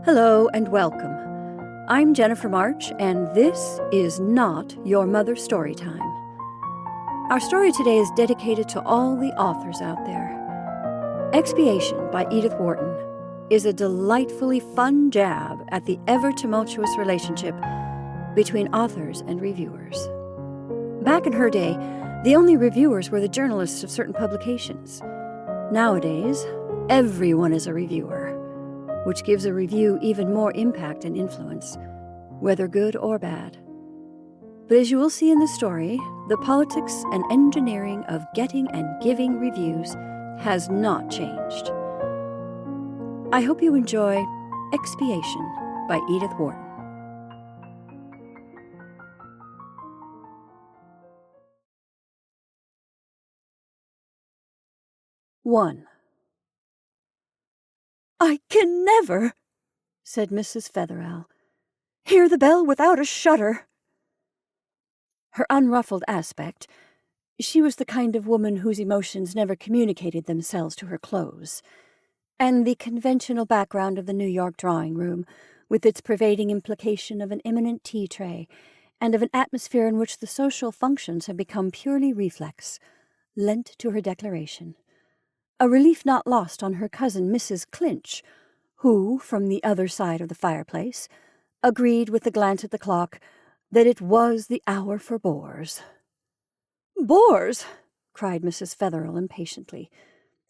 Hello and welcome. I'm Jennifer March, and this is not Your Mother's Storytime. Our story today is dedicated to all the authors out there. Expiation by Edith Wharton is a delightfully fun jab at the ever-tumultuous relationship between authors and reviewers. Back in her day, the only reviewers were the journalists of certain publications. Nowadays, everyone is a reviewer, which gives a review even more impact and influence, whether good or bad. But as you will see in the story, the politics and engineering of getting and giving reviews has not changed. I hope you enjoy Expiation by Edith Wharton. One. "I can never," said Mrs. Featherell, "hear the bell without a shudder." Her unruffled aspect, she was the kind of woman whose emotions never communicated themselves to her clothes, and the conventional background of the New York drawing-room, with its pervading implication of an imminent tea tray, and of an atmosphere in which the social functions have become purely reflex, lent to her declaration. A relief not lost on her cousin Mrs. Clinch, who, from the other side of the fireplace, agreed with a glance at the clock that it was the hour for bores. "Bores!" cried Mrs. Featherell impatiently.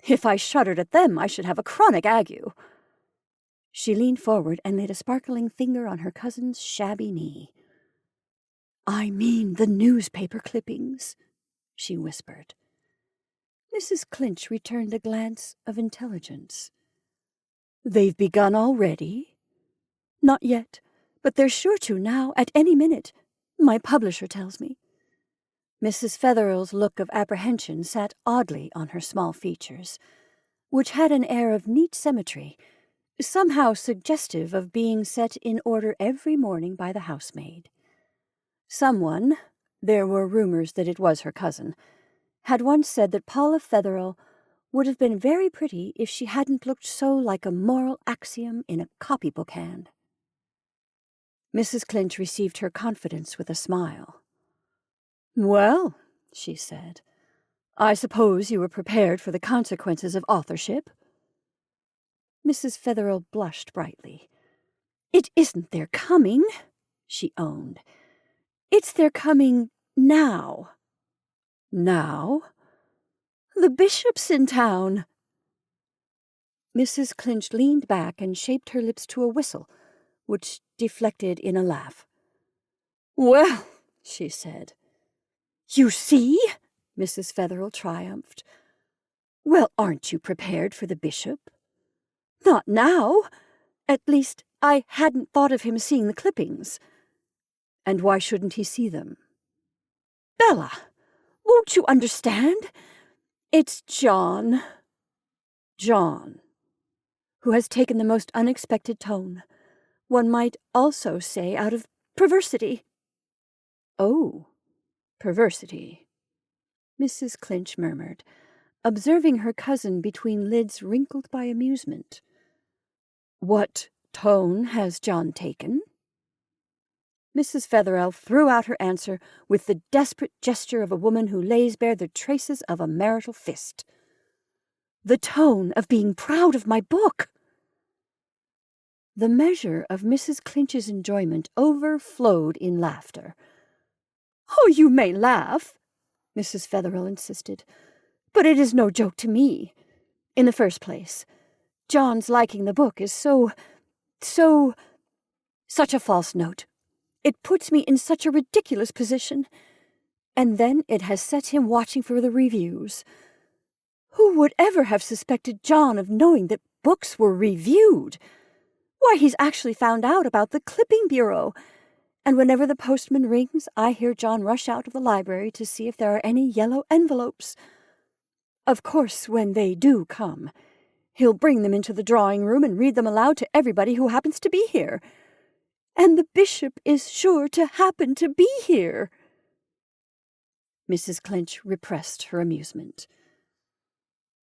"If I shuddered at them, I should have a chronic ague." She leaned forward and laid a sparkling finger on her cousin's shabby knee. "I mean the newspaper clippings," she whispered. Mrs. Clinch returned a glance of intelligence. "They've begun already?" "Not yet, but they're sure to now, at any minute. My publisher tells me." Mrs. Featherell's look of apprehension sat oddly on her small features, which had an air of neat symmetry, somehow suggestive of being set in order every morning by the housemaid. Someone, there were rumors that it was her cousin, had once said that Paula Featherell would have been very pretty if she hadn't looked so like a moral axiom in a copybook hand. Mrs. Clinch received her confidence with a smile. "Well," she said, "I suppose you were prepared for the consequences of authorship?" Mrs. Featherell blushed brightly. "It isn't their coming," she owned. "It's their coming now." "Now?" "The bishop's in town." Mrs. Clinch leaned back and shaped her lips to a whistle, which deflected in a laugh. "Well," she said. "You see?" Mrs. Featherell triumphed. "Well, aren't you prepared for the bishop?" "Not now. At least, I hadn't thought of him seeing the clippings." "And why shouldn't he see them?" "Bella, won't you understand? It's John." "John, who has taken the most unexpected tone. One might also say out of perversity." "Oh, perversity," Mrs. Clinch murmured, observing her cousin between lids wrinkled by amusement. "What tone has John taken?" Mrs. Featherell threw out her answer with the desperate gesture of a woman who lays bare the traces of a marital fist. "The tone of being proud of my book." The measure of Mrs. Clinch's enjoyment overflowed in laughter. "Oh, you may laugh," Mrs. Featherell insisted, "but it is no joke to me. In the first place, John's liking the book is such a false note. It puts me in such a ridiculous position. And then it has set him watching for the reviews. Who would ever have suspected John of knowing that books were reviewed? Why, he's actually found out about the clipping bureau. And whenever the postman rings, I hear John rush out of the library to see if there are any yellow envelopes. Of course, when they do come, he'll bring them into the drawing-room and read them aloud to everybody who happens to be here. And the bishop is sure to happen to be here." Mrs. Clinch repressed her amusement.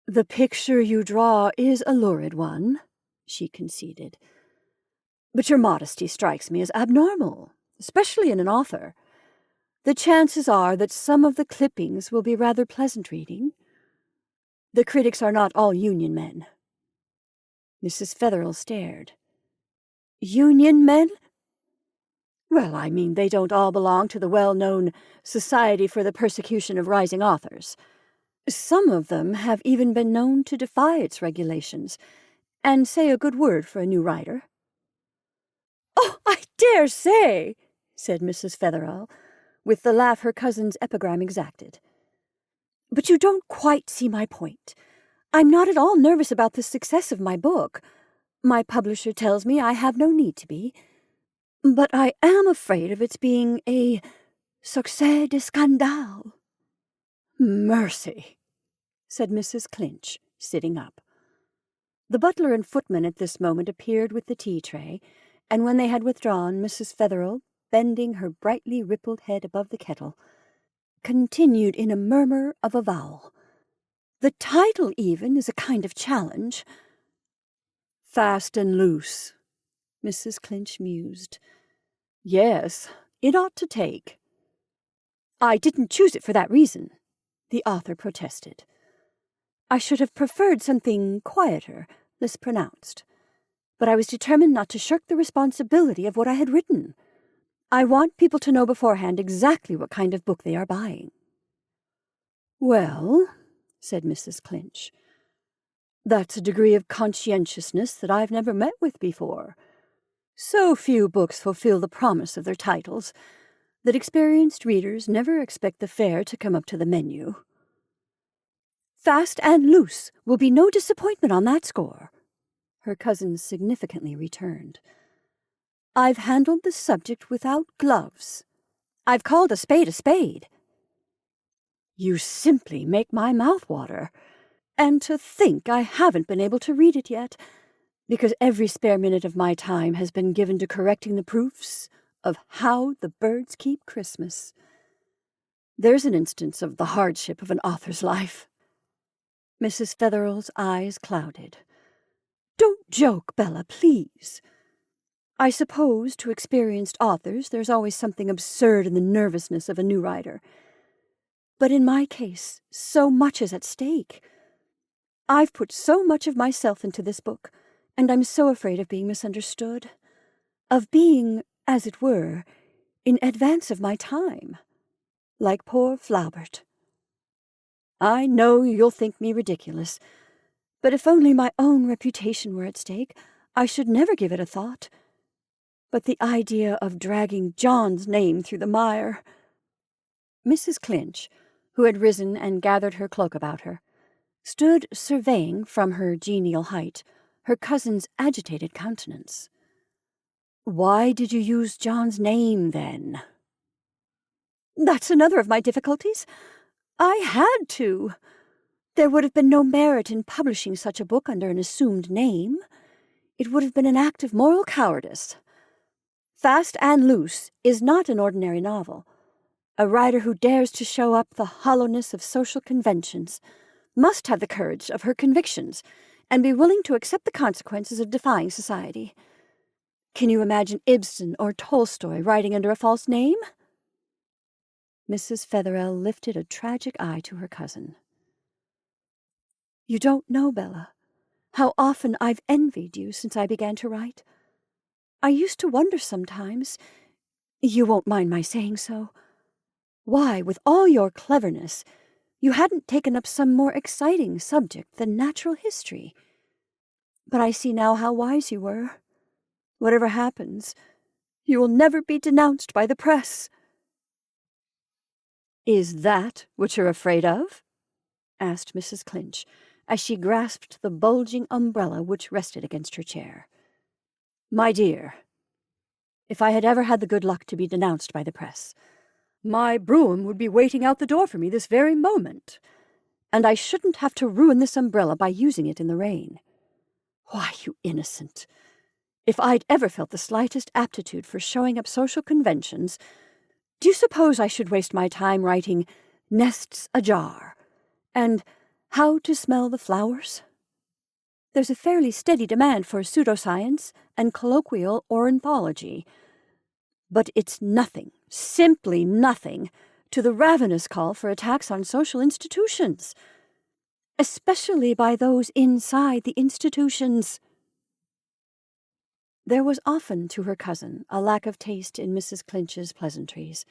"The picture you draw is a lurid one," she conceded. But your modesty strikes me as abnormal, especially in an author. The chances are that some of the clippings will be rather pleasant reading. The critics are not all Union men." Mrs. Fetherell stared. "Union men?" "Well, I mean they don't all belong to the well-known Society for the Persecution of Rising Authors. Some of them have even been known to defy its regulations and say a good word for a new writer." "Oh, I dare say," said Mrs. Fetherell, with the laugh her cousin's epigram exacted. "But you don't quite see my point. I'm not at all nervous about the success of my book. My publisher tells me I have no need to be. But I am afraid of its being a succès de scandale." "Mercy," said Mrs. Clinch, sitting up. The butler and footman at this moment appeared with the tea-tray, and when they had withdrawn, Mrs. Fetherell, bending her brightly rippled head above the kettle, continued in a murmur of avowal. "The title, even, is a kind of challenge." "Fast and Loose," Mrs. Clinch mused. "Yes, it ought to take." "I didn't choose it for that reason," the author protested. "I should have preferred something quieter, less pronounced. But I was determined not to shirk the responsibility of what I had written. I want people to know beforehand exactly what kind of book they are buying." "Well," said Mrs. Clinch, "that's a degree of conscientiousness that I've never met with before. So few books fulfill the promise of their titles that experienced readers never expect the fare to come up to the menu." "Fast and Loose will be no disappointment on that score," her cousin significantly returned. "I've handled the subject without gloves. I've called a spade a spade." "You simply make my mouth water. And to think I haven't been able to read it yet, because every spare minute of my time has been given to correcting the proofs of How the Birds Keep Christmas. There's an instance of the hardship of an author's life." Mrs. Fetherell's eyes clouded. "Don't joke, Bella, please. I suppose to experienced authors there's always something absurd in the nervousness of a new writer. But in my case, so much is at stake. I've put so much of myself into this book, and I'm so afraid of being misunderstood, of being, as it were, in advance of my time, like poor Flaubert. I know you'll think me ridiculous, but if only my own reputation were at stake, I should never give it a thought. But the idea of dragging John's name through the mire—" Mrs. Clinch, who had risen and gathered her cloak about her, stood surveying from her genial height her cousin's agitated countenance. "Why did you use John's name, then?" "That's another of my difficulties. I had to. There would have been no merit in publishing such a book under an assumed name. It would have been an act of moral cowardice. Fast and Loose is not an ordinary novel. A writer who dares to show up the hollowness of social conventions must have the courage of her convictions and be willing to accept the consequences of defying society. Can you imagine Ibsen or Tolstoy writing under a false name?" Mrs. Fetherell lifted a tragic eye to her cousin. "You don't know, Bella, how often I've envied you since I began to write. I used to wonder sometimes, you won't mind my saying so, why, with all your cleverness, you hadn't taken up some more exciting subject than natural history. But I see now how wise you were. Whatever happens, you will never be denounced by the press." "Is that what you're afraid of?" asked Mrs. Clinch, as she grasped the bulging umbrella which rested against her chair. "My dear, if I had ever had the good luck to be denounced by the press, my brougham would be waiting out the door for me this very moment, and I shouldn't have to ruin this umbrella by using it in the rain. Why, you innocent, if I'd ever felt the slightest aptitude for showing up social conventions, do you suppose I should waste my time writing Nests Ajar and How to Smell the Flowers? There's a fairly steady demand for pseudoscience and colloquial ornithology. But it's nothing, simply nothing, to the ravenous call for attacks on social institutions, especially by those inside the institutions." There was often, to her cousin, a lack of taste in Mrs. Clinch's pleasantries,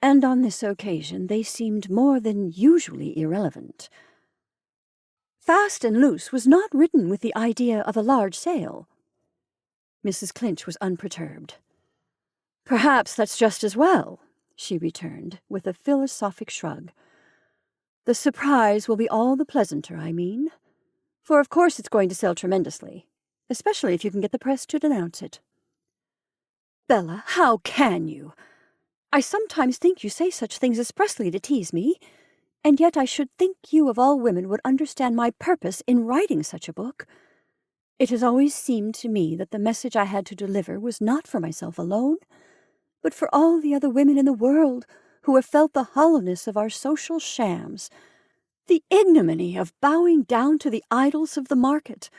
and on this occasion they seemed more than usually irrelevant. Fast and Loose was not written with the idea of a large sale. Mrs. Clinch was unperturbed. "Perhaps that's just as well," she returned, with a philosophic shrug. "The surprise will be all the pleasanter, I mean, for of course it's going to sell tremendously, especially if you can get the press to denounce it." "Bella, how can you? I sometimes think you say such things expressly to tease me, and yet I should think you of all women would understand my purpose in writing such a book. It has always seemed to me that the message I had to deliver was not for myself alone, but for all the other women in the world who have felt the hollowness of our social shams, the ignominy of bowing down to the idols of the market,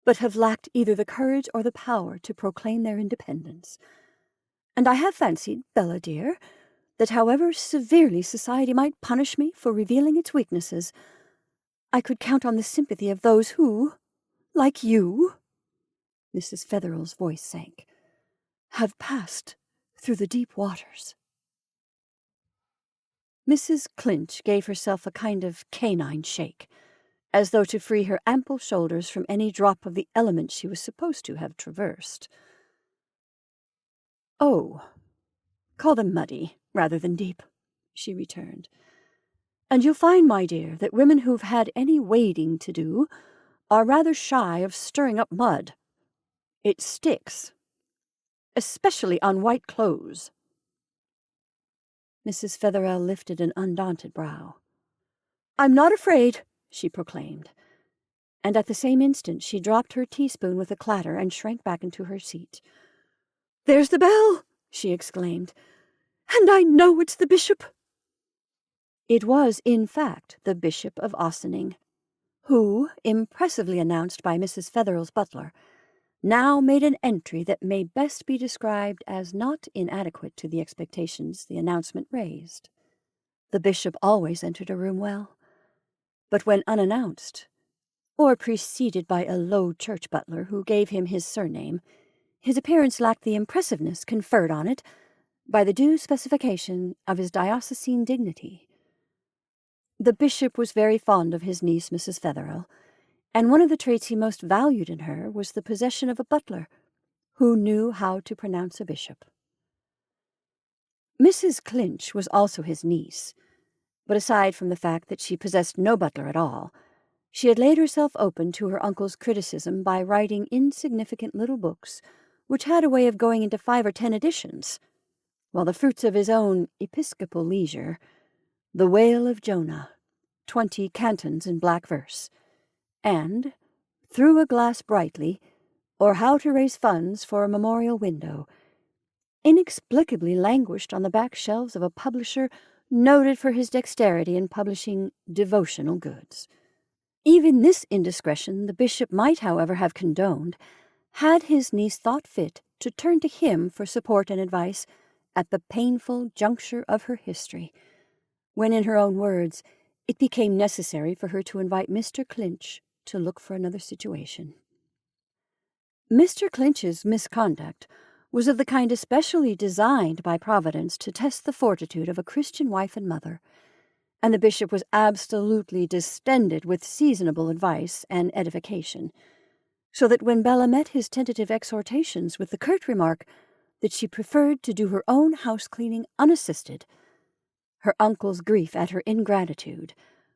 but have lacked either the courage or the power to proclaim their independence. And I have fancied, Bella dear, that however severely society might punish me for revealing its weaknesses, I could count on the sympathy of those who, like you," Mrs. Fetherell's voice sank, "have passed through the deep waters." Mrs. Clinch gave herself a kind of canine shake, as though to free her ample shoulders from any drop of the element she was supposed to have traversed. "Oh, call them muddy rather than deep," she returned. "And you'll find, my dear, that women who've had any wading to do are rather shy of stirring up mud. It sticks, especially on white clothes." Mrs. Fetherell lifted an undaunted brow. "I'm not afraid," she proclaimed, and at the same instant she dropped her teaspoon with a clatter and shrank back into her seat. "There's the bell!" she exclaimed, "and I know it's the bishop." It was, in fact, the Bishop of Ossining, who, impressively announced by Mrs. Fetherell's butler, now made an entry that may best be described as not inadequate to the expectations the announcement raised. The bishop always entered a room well, but when unannounced, or preceded by a low church butler who gave him his surname, his appearance lacked the impressiveness conferred on it by the due specification of his diocesan dignity. The bishop was very fond of his niece, Mrs. Fetherell, and one of the traits he most valued in her was the possession of a butler who knew how to pronounce a bishop. Mrs. Clinch was also his niece, but aside from the fact that she possessed no butler at all, she had laid herself open to her uncle's criticism by writing insignificant little books which had a way of going into 5 or 10 editions, while the fruits of his own episcopal leisure, The Whale of Jonah, 20 cantons in black verse, and Through a Glass Brightly, or How to Raise Funds for a Memorial Window, inexplicably languished on the back shelves of a publisher noted for his dexterity in publishing devotional goods. Even this indiscretion the bishop might, however, have condoned, had his niece thought fit to turn to him for support and advice at the painful juncture of her history, when, in her own words, it became necessary for her to invite Mr. Clinch to look for another situation. Mr. Clinch's misconduct was of the kind especially designed by Providence to test the fortitude of a Christian wife and mother, and the bishop was absolutely distended with seasonable advice and edification, so that when Bella met his tentative exhortations with the curt remark that she preferred to do her own house-cleaning unassisted, her uncle's grief at her ingratitude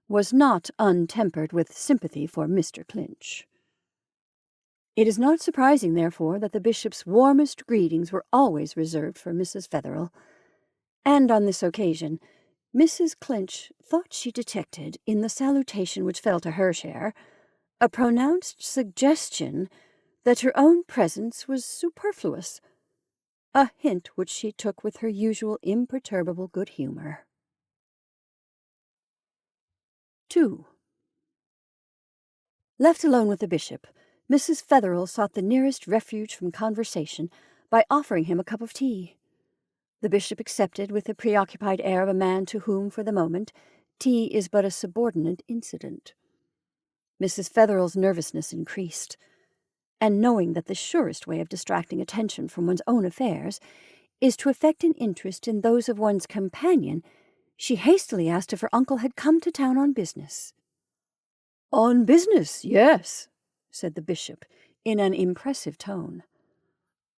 was not untempered with sympathy for Mr. Clinch. It is not surprising, therefore, that the bishop's warmest greetings were always reserved for Mrs. Fetherell, and on this occasion Mrs. Clinch thought she detected, in the salutation which fell to her share, a pronounced suggestion that her own presence was superfluous, a hint which she took with her usual imperturbable good humour. 2. Left alone with the bishop, Mrs. Fetherell sought the nearest refuge from conversation by offering him a cup of tea. The bishop accepted with the preoccupied air of a man to whom, for the moment, tea is but a subordinate incident. Mrs. Fetherell's nervousness increased, and knowing that the surest way of distracting attention from one's own affairs is to affect an interest in those of one's companion, she hastily asked if her uncle had come to town on business. "On business, yes," said the bishop, in an impressive tone.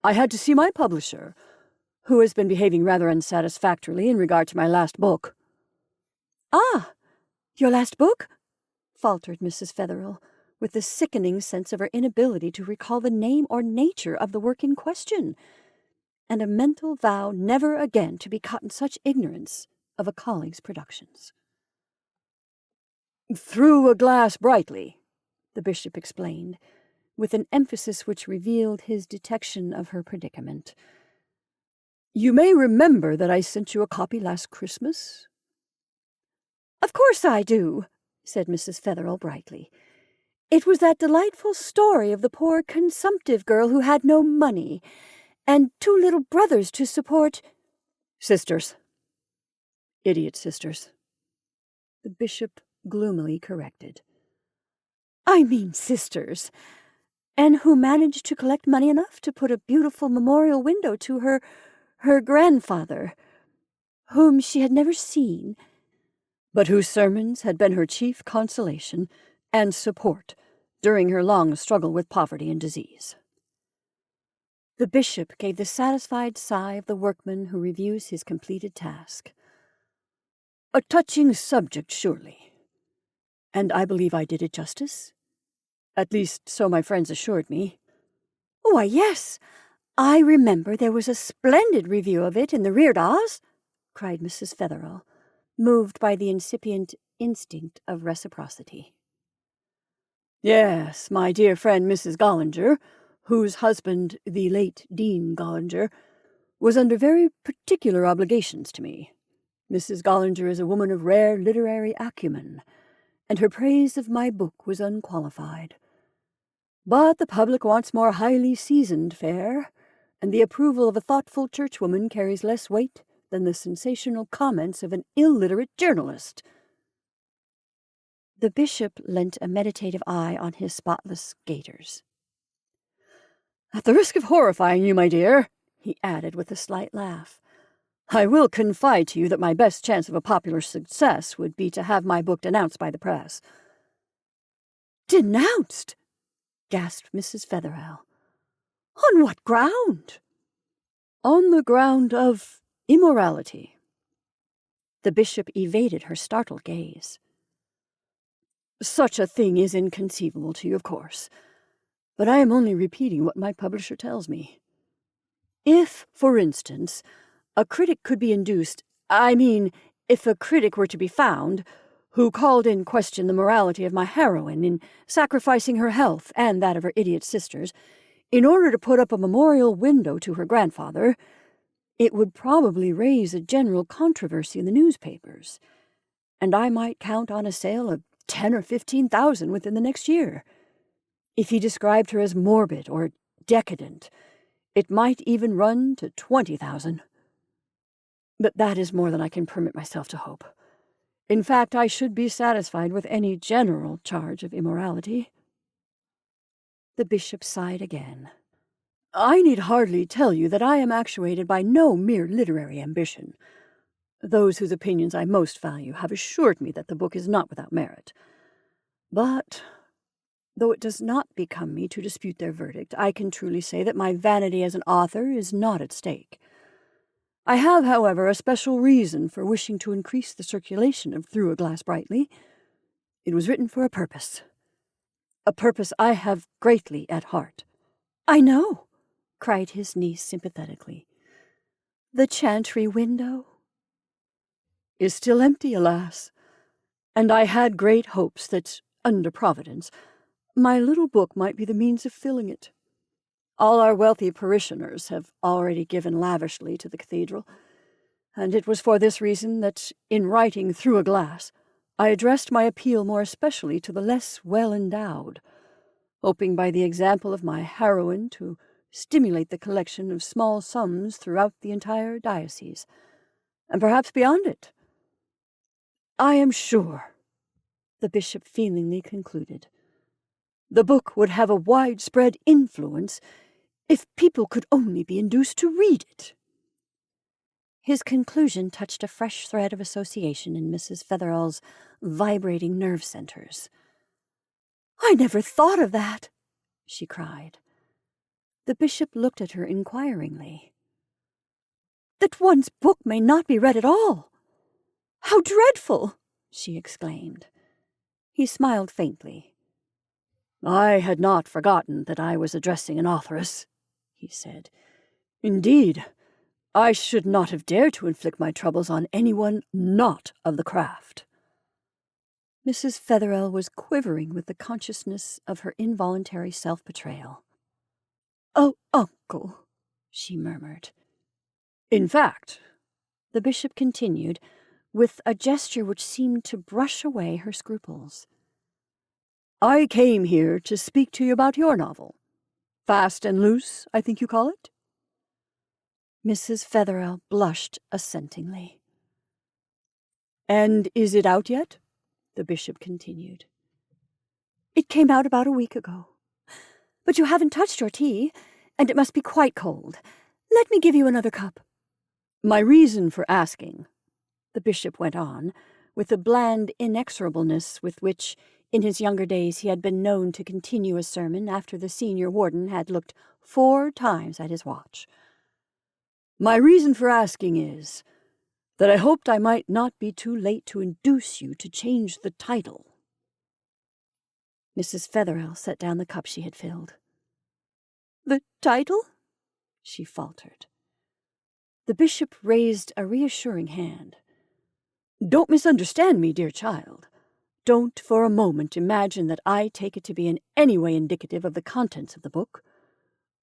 "I had to see my publisher, who has been behaving rather unsatisfactorily in regard to my last book." "Ah, your last book?" faltered Mrs. Fetherell, with the sickening sense of her inability to recall the name or nature of the work in question, and a mental vow never again to be caught in such ignorance of a colleague's productions. "Through a glass brightly," the bishop explained, with an emphasis which revealed his detection of her predicament. "You may remember that I sent you a copy last Christmas?" "Of course I do," said Mrs. Fetherell brightly. "It was that delightful story of the poor consumptive girl who had no money, and 2 little brothers to support—" "Sisters. Idiot sisters," the bishop gloomily corrected. "I mean sisters, and who managed to collect money enough to put a beautiful memorial window to her grandfather, whom she had never seen, but whose sermons had been her chief consolation and support during her long struggle with poverty and disease." The bishop gave the satisfied sigh of the workman who reviews his completed task. "A touching subject, surely. And I believe I did it justice. At least, so my friends assured me." "Why, yes. I remember there was a splendid review of it in the Reredos," cried Mrs. Fetherell, moved by the incipient instinct of reciprocity. "Yes, my dear friend Mrs. Gollinger, whose husband, the late Dean Gollinger, was under very particular obligations to me. Mrs. Gollinger is a woman of rare literary acumen, and her praise of my book was unqualified. But the public wants more highly seasoned fare, and the approval of a thoughtful churchwoman carries less weight than the sensational comments of an illiterate journalist." The bishop lent a meditative eye on his spotless gaiters. "At the risk of horrifying you, my dear," he added with a slight laugh, "I will confide to you that my best chance of a popular success would be to have my book denounced by the press." "Denounced?" gasped Mrs. Fetherell. "On what ground?" "On the ground of immorality." The bishop evaded her startled gaze. "Such a thing is inconceivable to you, of course, but I am only repeating what my publisher tells me. If, for instance, a critic could be induced, if a critic were to be found, who called in question the morality of my heroine in sacrificing her health and that of her idiot sisters in order to put up a memorial window to her grandfather, it would probably raise a general controversy in the newspapers, and I might count on a sale of 10 or 15,000 within the next year. If he described her as morbid or decadent, it might even run to 20,000. But that is more than I can permit myself to hope. In fact, I should be satisfied with any general charge of immorality." The bishop sighed again. "I need hardly tell you that I am actuated by no mere literary ambition. Those whose opinions I most value have assured me that the book is not without merit. But, though it does not become me to dispute their verdict, I can truly say that my vanity as an author is not at stake. I have, however, a special reason for wishing to increase the circulation of Through a Glass Brightly. It was written for a purpose I have greatly at heart." "I know," cried his niece sympathetically. "The chantry window?" "Is still empty, alas, and I had great hopes that, under Providence, my little book might be the means of filling it. All our wealthy parishioners have already given lavishly to the cathedral, and it was for this reason that, in writing Through a Glass, I addressed my appeal more especially to the less well-endowed. hoping by the example of my heroine to stimulate the collection of small sums throughout the entire diocese, and perhaps beyond it. I am sure," the bishop feelingly concluded, "the book would have a widespread influence if people could only be induced to read it." His conclusion touched a fresh thread of association in Mrs. Fetherell's vibrating nerve centers. "I never thought of that," she cried. The bishop looked at her inquiringly. "That one's book may not be read at all! How dreadful!" she exclaimed. He smiled faintly. "I had not forgotten that I was addressing an authoress," he said. "Indeed, I should not have dared to inflict my troubles on anyone not of the craft." Mrs. Fetherell was quivering with the consciousness of her involuntary self-betrayal. "Oh, uncle," she murmured. "In fact," the bishop continued, with a gesture which seemed to brush away her scruples, "I came here to speak to you about your novel. Fast and Loose, I think you call it?" Mrs. Fetherell blushed assentingly. "And is it out yet?" the bishop continued. "It came out about a week ago. But you haven't touched your tea, and it must be quite cold. Let me give you another cup." "My reason for asking," the bishop went on, with the bland inexorableness with which, in his younger days, he had been known to continue a sermon after the senior warden had looked 4 times at his watch. "My reason for asking is that I hoped I might not be too late to induce you to change the title." Mrs. Fetherell set down the cup she had filled. "The title?" she faltered. The bishop raised a reassuring hand. "Don't misunderstand me, dear child. Don't for a moment imagine that I take it to be in any way indicative of the contents of the book.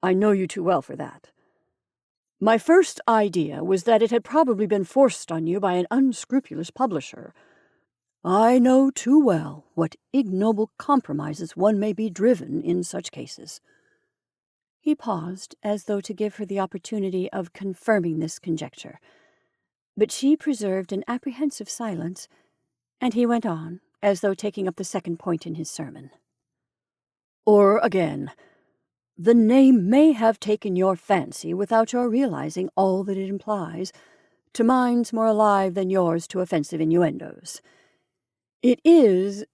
I know you too well for that. My first idea was that it had probably been forced on you by an unscrupulous publisher. I know too well what ignoble compromises one may be driven in such cases." He paused, as though to give her the opportunity of confirming this conjecture, but she preserved an apprehensive silence, and he went on, as though taking up the second point in his sermon. "Or again, the name may have taken your fancy without your realizing all that it implies, to minds more alive than yours to offensive innuendos. It is,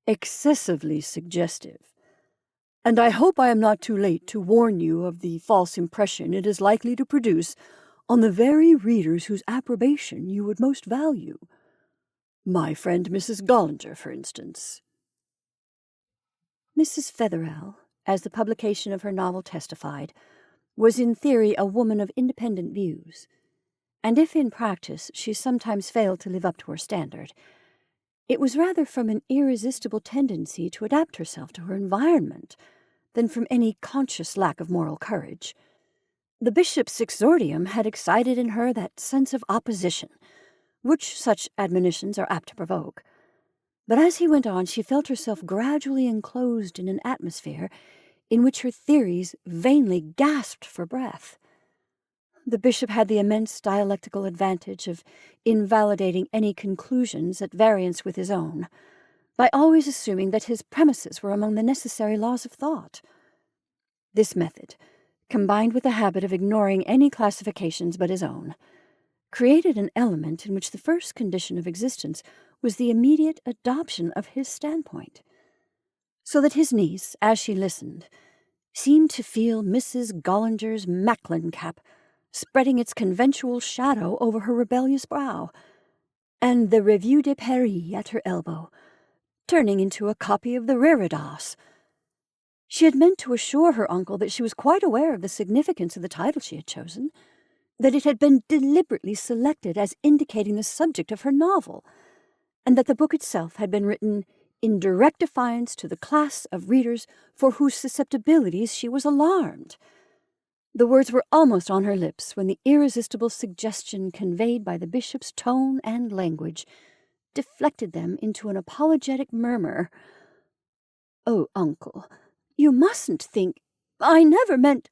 excessively suggestive, and I hope I am not too late to warn you of the false impression it is likely to produce on the very readers whose approbation you would most value. My friend Mrs. Gollinger, for instance." Mrs. Fetherell, as the publication of her novel testified, was in theory a woman of independent views, and if in practice she sometimes failed to live up to her standard, it was rather from an irresistible tendency to adapt herself to her environment than from any conscious lack of moral courage. The bishop's exordium had excited in her that sense of opposition, which such admonitions are apt to provoke. But as he went on, she felt herself gradually enclosed in an atmosphere in which her theories vainly gasped for breath. The bishop had the immense dialectical advantage of invalidating any conclusions at variance with his own, by always assuming that his premises were among the necessary laws of thought. This method, combined with the habit of ignoring any classifications but his own, created an element in which the first condition of existence was the immediate adoption of his standpoint, so that his niece, as she listened, seemed to feel Mrs. Gollinger's Macklin cap spreading its conventual shadow over her rebellious brow, and the Revue de Paris at her elbow, turning into a copy of the Reredos. She had meant to assure her uncle that she was quite aware of the significance of the title she had chosen, that it had been deliberately selected as indicating the subject of her novel, and that the book itself had been written in direct defiance to the class of readers for whose susceptibilities she was alarmed. The words were almost on her lips when the irresistible suggestion conveyed by the bishop's tone and language deflected them into an apologetic murmur. "Oh, uncle, you mustn't think— I never meant—"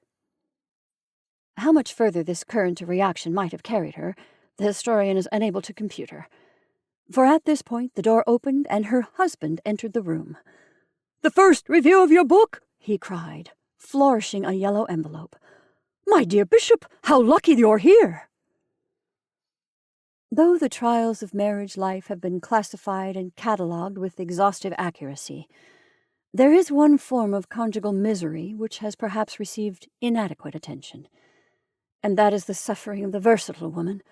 How much further this current of reaction might have carried her, the historian is unable to compute her. For at this point the door opened and her husband entered the room. "The first review of your book!" he cried, flourishing a yellow envelope. "My dear Bishop, how lucky you're here!" Though the trials of marriage life have been classified and catalogued with exhaustive accuracy, there is one form of conjugal misery which has perhaps received inadequate attention, and that is the suffering of the versatile woman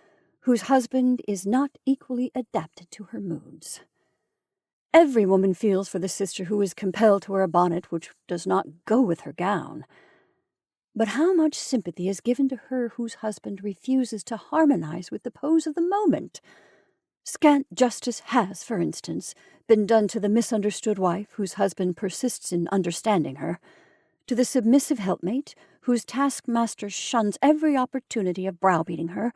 whose husband is not equally adapted to her moods. Every woman feels for the sister who is compelled to wear a bonnet which does not go with her gown. But how much sympathy is given to her whose husband refuses to harmonize with the pose of the moment? Scant justice has, for instance, been done to the misunderstood wife whose husband persists in understanding her, to the submissive helpmate whose taskmaster shuns every opportunity of browbeating her,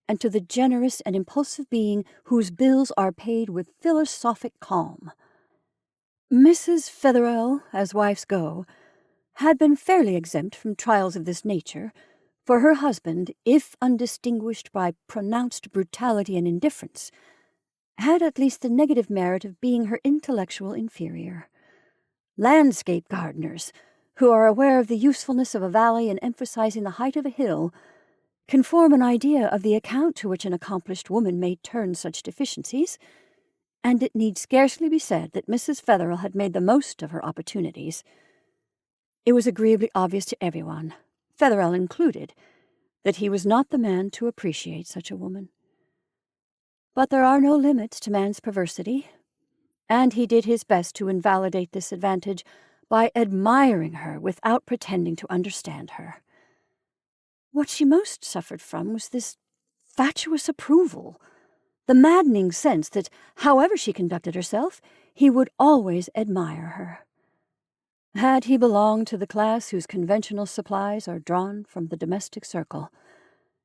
and to the generous and impulsive being whose bills are paid with philosophic calm. Mrs. Featherell, as wives go, had been fairly exempt from trials of this nature, for her husband, if undistinguished by pronounced brutality and indifference, had at least the negative merit of being her intellectual inferior. Landscape gardeners, who are aware of the usefulness of a valley and emphasizing the height of a hill, can form an idea of the account to which an accomplished woman may turn such deficiencies, and it need scarcely be said that Mrs. Featherell had made the most of her opportunities. It was agreeably obvious to everyone, Featherell included, that he was not the man to appreciate such a woman. But there are no limits to man's perversity, and he did his best to invalidate this advantage by admiring her without pretending to understand her. What she most suffered from was this fatuous approval, the maddening sense that, however she conducted herself, he would always admire her. Had he belonged to the class whose conventional supplies are drawn from the domestic circle,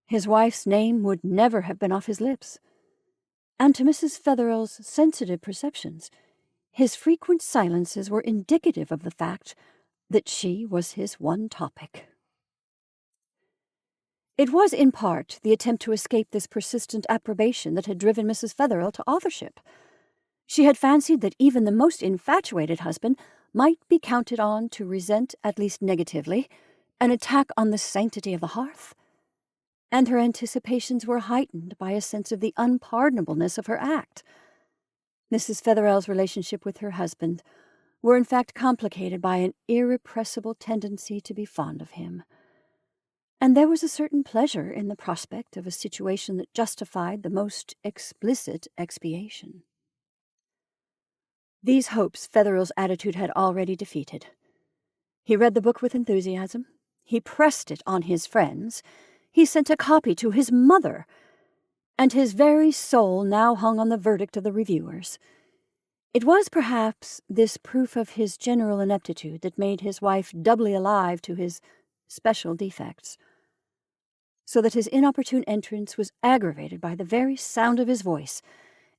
his wife's name would never have been off his lips. And to Mrs. Featherell's sensitive perceptions, his frequent silences were indicative of the fact that she was his one topic. It was in part the attempt to escape this persistent approbation that had driven Mrs. Featherell to authorship. She had fancied that even the most infatuated husband might be counted on to resent, at least negatively, an attack on the sanctity of the hearth, and her anticipations were heightened by a sense of the unpardonableness of her act. Mrs. Featherell's relationship with her husband were in fact complicated by an irrepressible tendency to be fond of him, and there was a certain pleasure in the prospect of a situation that justified the most explicit expiation. These hopes Featherell's attitude had already defeated. He read the book with enthusiasm. He pressed it on his friends. He sent a copy to his mother. And his very soul now hung on the verdict of the reviewers. It was perhaps this proof of his general ineptitude that made his wife doubly alive to his special defects, so that his inopportune entrance was aggravated by the very sound of his voice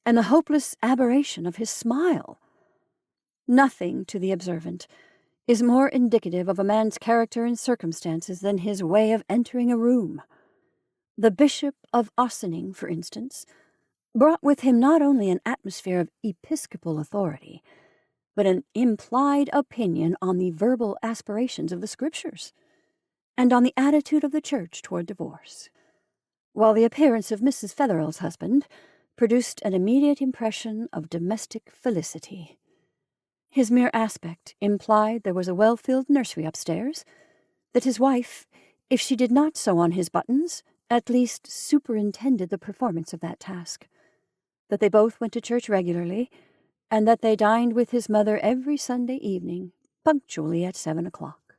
and the hopeless aberration of his smile. Nothing, to the observant, is more indicative of a man's character and circumstances than his way of entering a room. The Bishop of Ossining, for instance, brought with him not only an atmosphere of episcopal authority, but an implied opinion on the verbal aspirations of the Scriptures, and on the attitude of the Church toward divorce, while the appearance of Mrs. Featherell's husband produced an immediate impression of domestic felicity. His mere aspect implied there was a well-filled nursery upstairs, that his wife, if she did not sew on his buttons, at least superintended the performance of that task, that they both went to church regularly, and that they dined with his mother every Sunday evening, punctually at 7 o'clock.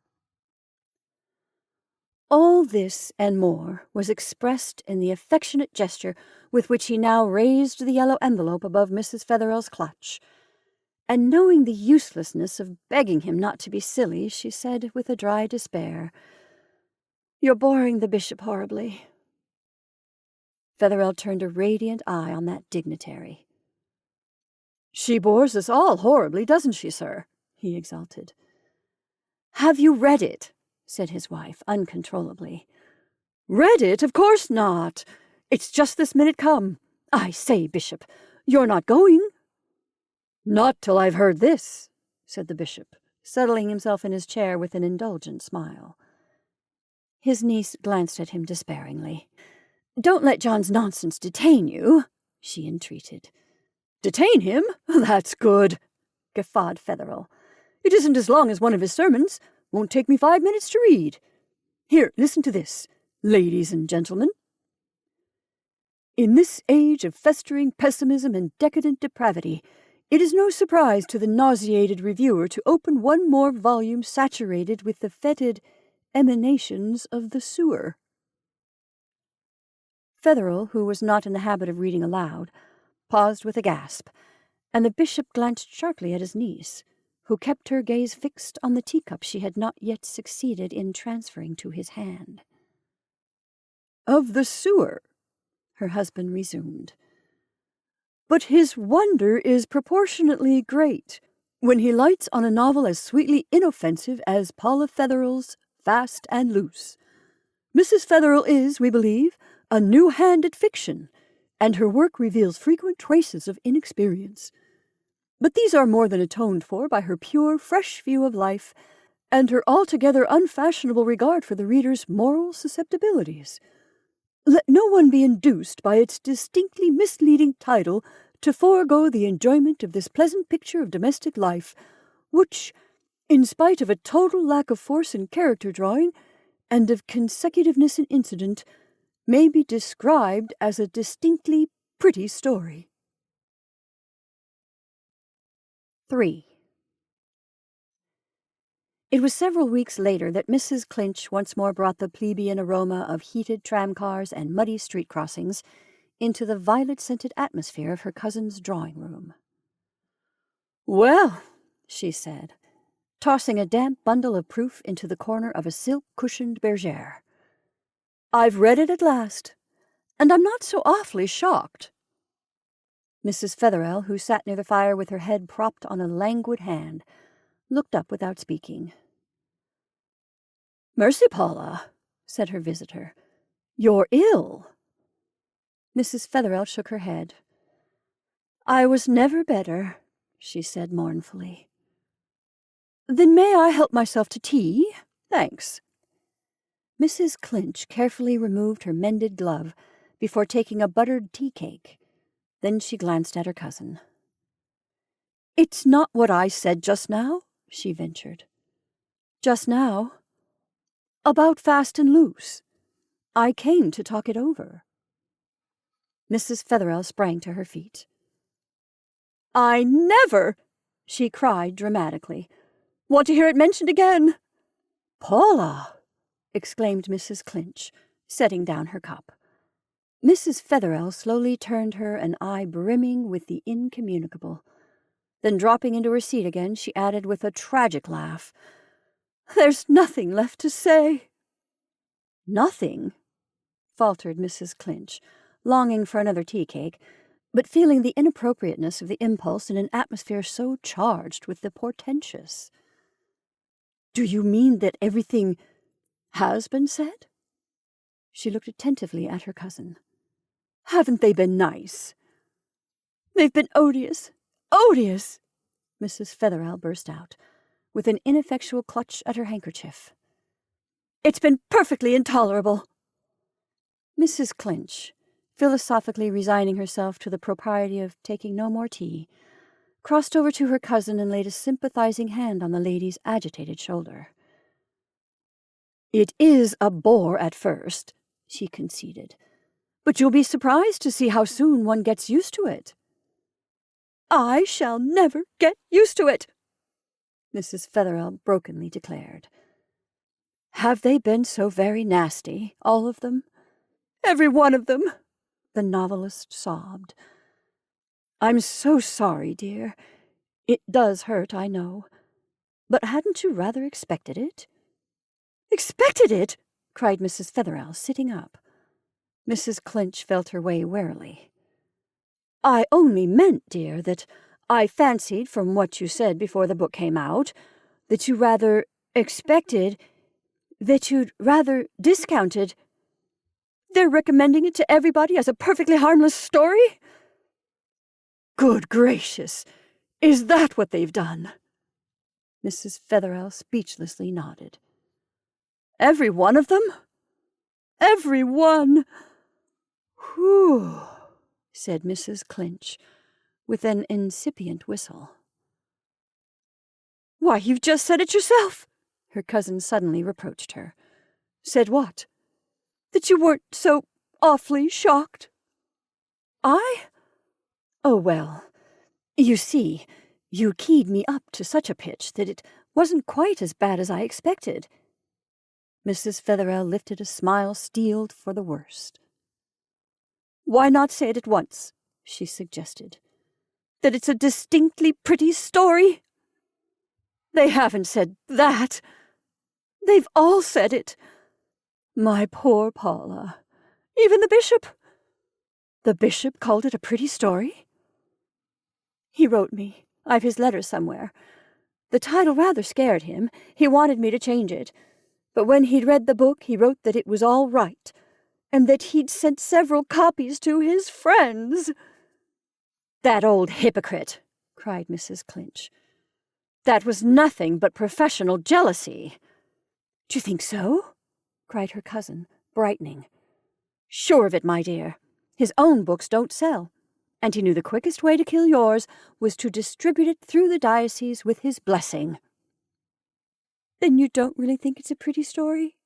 All this and more was expressed in the affectionate gesture with which he now raised the yellow envelope above Mrs. Featherell's clutch, and knowing the uselessness of begging him not to be silly, she said with a dry despair, "You're boring the bishop horribly." Featherell turned a radiant eye on that dignitary. "She bores us all horribly, doesn't she, sir?" he exulted. "Have you read it?" said his wife, uncontrollably. "Read it? Of course not. It's just this minute come. I say, Bishop, you're not going?" "Not till I've heard this," said the bishop, settling himself in his chair with an indulgent smile. His niece glanced at him despairingly. "Don't let John's nonsense detain you," she entreated. "Detain him? That's good," guffawed Fetherell. "It isn't as long as one of his sermons. Won't take me 5 minutes to read. Here, listen to this, ladies and gentlemen. In this age of festering pessimism and decadent depravity, it is no surprise to the nauseated reviewer to open one more volume saturated with the fetid emanations of the sewer." Fetherell, who was not in the habit of reading aloud, paused with a gasp, and the bishop glanced sharply at his niece, who kept her gaze fixed on the teacup she had not yet succeeded in transferring to his hand. "Of the sewer," her husband resumed. "But his wonder is proportionately great when he lights on a novel as sweetly inoffensive as Paula Fetherell's Fast and Loose. Mrs. Fetherell is, we believe, a new hand at fiction, and her work reveals frequent traces of inexperience. But these are more than atoned for by her pure, fresh view of life and her altogether unfashionable regard for the reader's moral susceptibilities. Let no one be induced by its distinctly misleading title to forego the enjoyment of this pleasant picture of domestic life, which, in spite of a total lack of force in character drawing and of consecutiveness in incident, may be described as a distinctly pretty story." 3. It was several weeks later that Mrs. Clinch once more brought the plebeian aroma of heated tramcars and muddy street crossings into the violet-scented atmosphere of her cousin's drawing-room. "Well," she said, tossing a damp bundle of proof into the corner of a silk-cushioned bergère, "I've read it at last, and I'm not so awfully shocked." Mrs. Fetherell, who sat near the fire with her head propped on a languid hand, looked up without speaking. "Mercy, Paula," said her visitor. "You're ill." Mrs. Fetherell shook her head. "I was never better," she said mournfully. "Then may I help myself to tea? Thanks." Mrs. Clinch carefully removed her mended glove before taking a buttered tea cake. Then she glanced at her cousin. "It's not what I said just now," she ventured. "Just now? About Fast and Loose. I came to talk it over." Mrs. Fetherell sprang to her feet. "I never," she cried dramatically, "want to hear it mentioned again." "Paula!" exclaimed Mrs. Clinch, setting down her cup. Mrs. Fetherell slowly turned her an eye brimming with the incommunicable. Then, dropping into her seat again, she added with a tragic laugh, "There's nothing left to say." "Nothing?" faltered Mrs. Clinch, longing for another tea-cake, but feeling the inappropriateness of the impulse in an atmosphere so charged with the portentous. "Do you mean that everything has been said?" She looked attentively at her cousin. "Haven't they been nice?" "They've been odious, odious!" Mrs. Fetherell burst out, with an ineffectual clutch at her handkerchief. "It's been perfectly intolerable." Mrs. Clinch, philosophically resigning herself to the propriety of taking no more tea, crossed over to her cousin and laid a sympathizing hand on the lady's agitated shoulder. "It is a bore at first," she conceded, "but you'll be surprised to see how soon one gets used to it." "I shall never get used to it," Mrs. Fetherell brokenly declared. "Have they been so very nasty, all of them?" "Every one of them," the novelist sobbed. "I'm so sorry, dear. It does hurt, I know. But hadn't you rather expected it?" "Expected it?" cried Mrs. Fetherell, sitting up. Mrs. Clinch felt her way warily. "I only meant, dear, that I fancied, from what you said before the book came out, that you rather expected, that you'd rather discounted. They're recommending it to everybody as a perfectly harmless story? Good gracious! Is that what they've done? Mrs. Fetherell speechlessly nodded. Every one of them? Every one! Whew, said Mrs. Clinch, with an incipient whistle. Why, you've just said it yourself, her cousin suddenly reproached her. Said what? That you weren't so awfully shocked? I? Oh, well, you see, you keyed me up to such a pitch that it wasn't quite as bad as I expected. Mrs. Fetherell lifted a smile steeled for the worst. Why not say it at once, she suggested. That it's a distinctly pretty story? They haven't said that. They've all said it. My poor Paula. Even the bishop. The bishop called it a pretty story? He wrote me. I've his letter somewhere. The title rather scared him. He wanted me to change it. But when he'd read the book, he wrote that it was all right, and that he'd sent several copies to his friends. That old hypocrite, cried Mrs. Clinch. That was nothing but professional jealousy. Do you think so? Cried her cousin, brightening. Sure of it, my dear. His own books don't sell, and he knew the quickest way to kill yours was to distribute it through the diocese with his blessing. Then you don't really think it's a pretty story?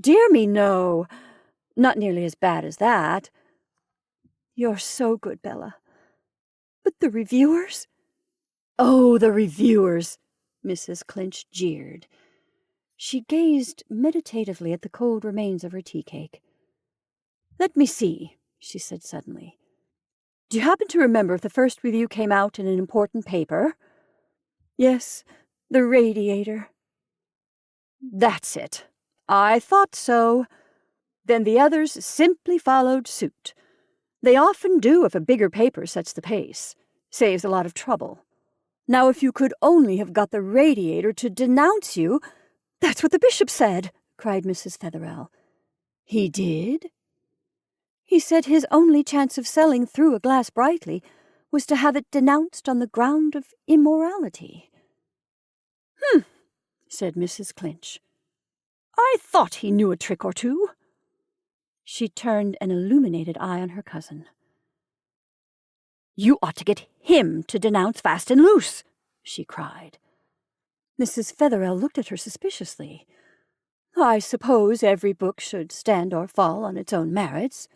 Dear me, no. Not nearly as bad as that. You're so good, Bella. But the reviewers? Oh, the reviewers, Mrs. Clinch jeered. She gazed meditatively at the cold remains of her tea-cake. Let me see, she said suddenly. Do you happen to remember if the first review came out in an important paper? Yes, the Radiator. That's it. I thought so. Then the others simply followed suit. They often do if a bigger paper sets the pace. Saves a lot of trouble. Now, if you could only have got the Radiator to denounce you— That's what the bishop said, cried Mrs. Fetherell. He did? He said his only chance of selling through a glass brightly was to have it denounced on the ground of immorality. Said Mrs. Clinch. I thought he knew a trick or two. She turned an illuminated eye on her cousin. You ought to get him to denounce Fast and Loose, she cried. Mrs. Fetherell looked at her suspiciously. I suppose every book should stand or fall on its own merits,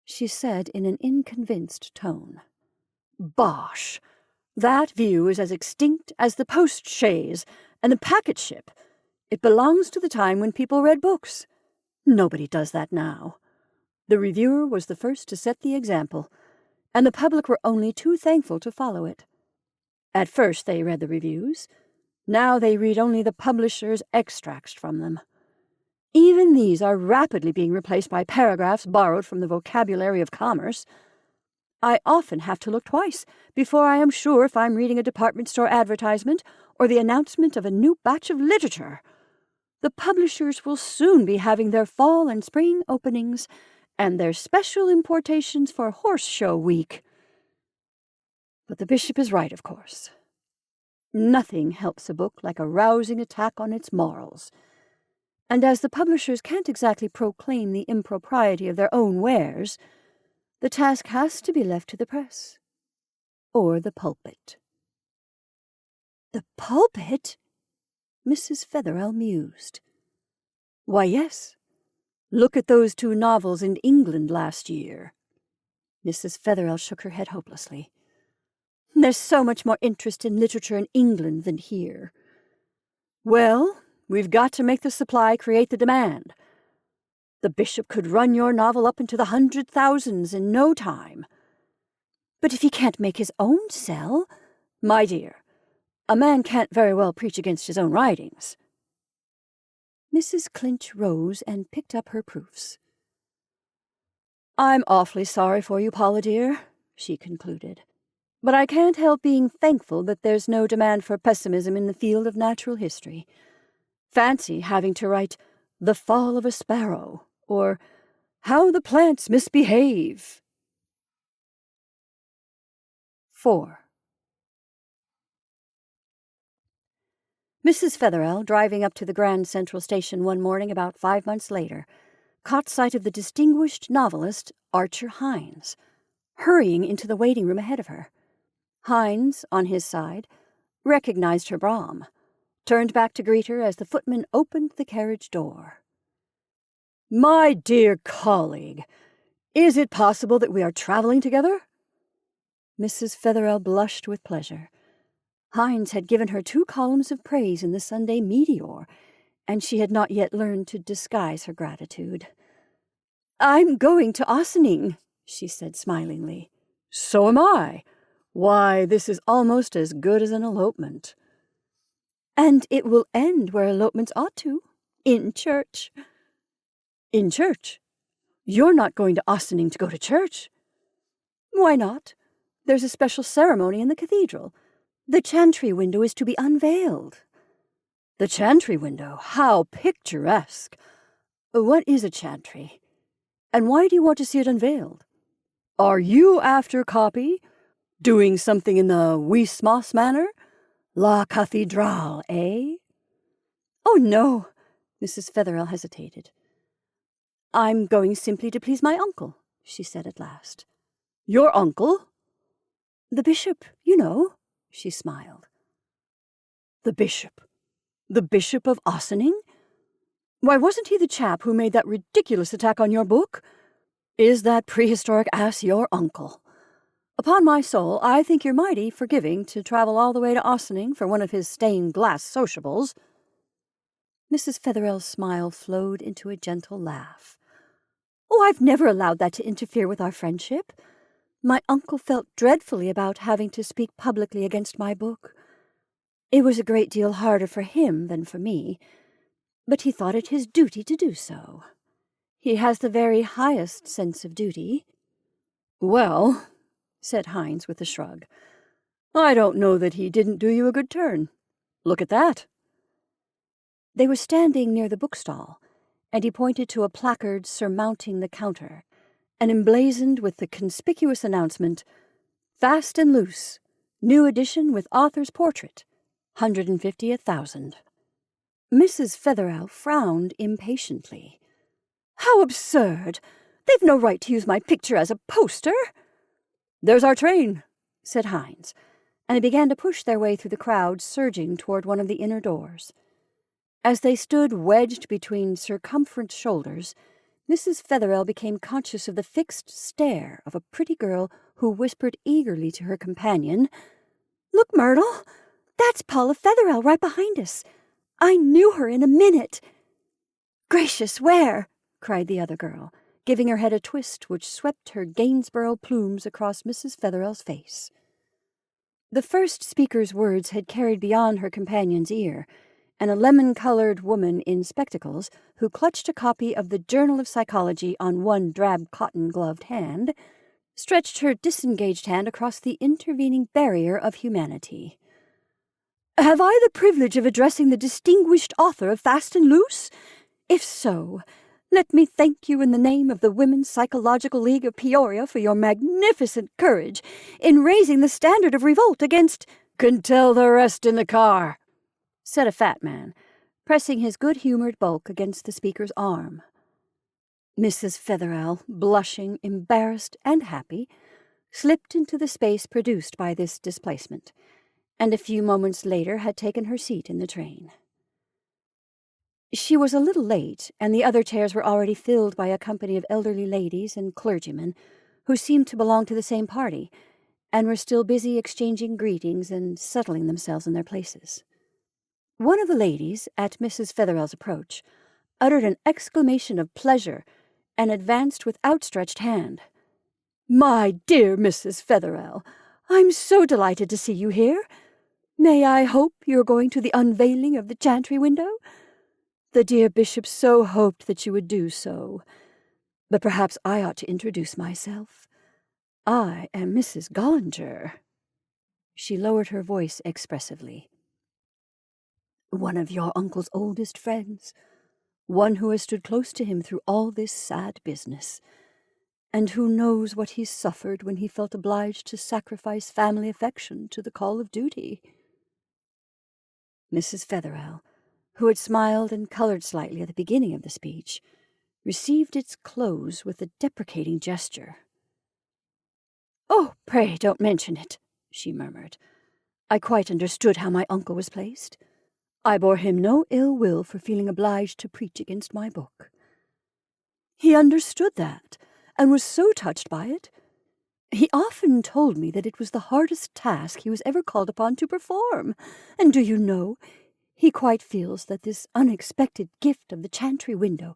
she said in an inconvinced tone. Bosh! That view is as extinct as the post-chaise and the packet ship. It belongs to the time when people read books. Nobody does that now. The reviewer was the first to set the example, and the public were only too thankful to follow it. At first they read the reviews. Now they read only the publisher's extracts from them. Even these are rapidly being replaced by paragraphs borrowed from the vocabulary of commerce. I often have to look twice before I am sure if I'm reading a department store advertisement or the announcement of a new batch of literature. The publishers will soon be having their fall and spring openings and their special importations for Horse Show Week. But the bishop is right, of course. Nothing helps a book like a rousing attack on its morals. And as the publishers can't exactly proclaim the impropriety of their own wares, the task has to be left to the press. Or the pulpit. The pulpit? Mrs. Fetherell mused. Why, yes. Look at those 2 novels in England last year. Mrs. Fetherell shook her head hopelessly. There's so much more interest in literature in England than here. Well, we've got to make the supply create the demand. The bishop could run your novel up into the 100,000s in no time. But if he can't make his own sell, my dear, a man can't very well preach against his own writings. Mrs. Clinch rose and picked up her proofs. I'm awfully sorry for you, Paula dear, she concluded. But I can't help being thankful that there's no demand for pessimism in the field of natural history. Fancy having to write The Fall of a Sparrow, or How the Plants Misbehave. 4. Mrs. Featherell, driving up to the Grand Central Station one morning about 5 months later, caught sight of the distinguished novelist Archer Hines, hurrying into the waiting room ahead of her. Hines, on his side, recognized her brougham, turned back to greet her as the footman opened the carriage door. "My dear colleague, is it possible that we are traveling together?" Mrs. Featherell blushed with pleasure. Hines had given her 2 columns of praise in the Sunday Meteor, and she had not yet learned to disguise her gratitude. "I'm going to Ossining," she said smilingly. "So am I. Why, this is almost as good as an elopement." "And it will end where elopements ought to, in church." "In church? You're not going to Ossining to go to church?" "Why not? There's a special ceremony in the cathedral. The chantry window is to be unveiled." "The chantry window? How picturesque! What is a chantry? And why do you want to see it unveiled? Are you after copy? Doing something in the Wismas manner? La Cathédrale, eh?" "Oh, no." Mrs. Featherell hesitated. "I'm going simply to please my uncle," she said at last. "Your uncle?" "The bishop, you know," she smiled. "The bishop? The Bishop of Ossining? Why, wasn't he the chap who made that ridiculous attack on your book? Is that prehistoric ass your uncle? Upon my soul, I think you're mighty forgiving to travel all the way to Ossining for one of his stained-glass sociables." Mrs. Featherell's smile flowed into a gentle laugh. "Oh, I've never allowed that to interfere with our friendship. My uncle felt dreadfully about having to speak publicly against my book. It was a great deal harder for him than for me, but he thought it his duty to do so. He has the very highest sense of duty." "Well," said Hines with a shrug, "I don't know that he didn't do you a good turn. Look at that." They were standing near the bookstall, and he pointed to a placard surmounting the counter, and emblazoned with the conspicuous announcement, "Fast and Loose, new edition with author's portrait, 150,000. Mrs. Featherell frowned impatiently. "How absurd! They've no right to use my picture as a poster." "There's our train," said Hines, and they began to push their way through the crowd surging toward one of the inner doors. As they stood wedged between circumferent shoulders, Mrs. Featherell became conscious of the fixed stare of a pretty girl who whispered eagerly to her companion, "Look, Myrtle, that's Paula Featherell right behind us. I knew her in a minute." "Gracious, where?" cried the other girl, giving her head a twist which swept her Gainsborough plumes across Mrs. Featherell's face. The first speaker's words had carried beyond her companion's ear, and a lemon-colored woman in spectacles, who clutched a copy of the Journal of Psychology on one drab cotton-gloved hand, stretched her disengaged hand across the intervening barrier of humanity. "Have I the privilege of addressing the distinguished author of Fast and Loose? If so, let me thank you in the name of the Women's Psychological League of Peoria for your magnificent courage in raising the standard of revolt against—" "Can tell the rest in the car," said a fat man, pressing his good-humored bulk against the speaker's arm. Mrs. Featherell, blushing, embarrassed, and happy, slipped into the space produced by this displacement, and a few moments later had taken her seat in the train. She was a little late, and the other chairs were already filled by a company of elderly ladies and clergymen who seemed to belong to the same party, and were still busy exchanging greetings and settling themselves in their places. One of the ladies, at Mrs. Featherell's approach, uttered an exclamation of pleasure and advanced with outstretched hand. "My dear Mrs. Featherell, I'm so delighted to see you here. May I hope you're going to the unveiling of the chantry window? The dear bishop so hoped that you would do so. But perhaps I ought to introduce myself. I am Mrs. Gollinger." She lowered her voice expressively. "One of your uncle's oldest friends, one who has stood close to him through all this sad business, and who knows what he suffered when he felt obliged to sacrifice family affection to the call of duty." Mrs. Featherell, who had smiled and colored slightly at the beginning of the speech, received its close with a deprecating gesture. "Oh, pray don't mention it," she murmured. "I quite understood how my uncle was placed. I bore him no ill will for feeling obliged to preach against my book. He understood that, and was so touched by it. He often told me that it was the hardest task he was ever called upon to perform, and do you know, he quite feels that this unexpected gift of the chantry window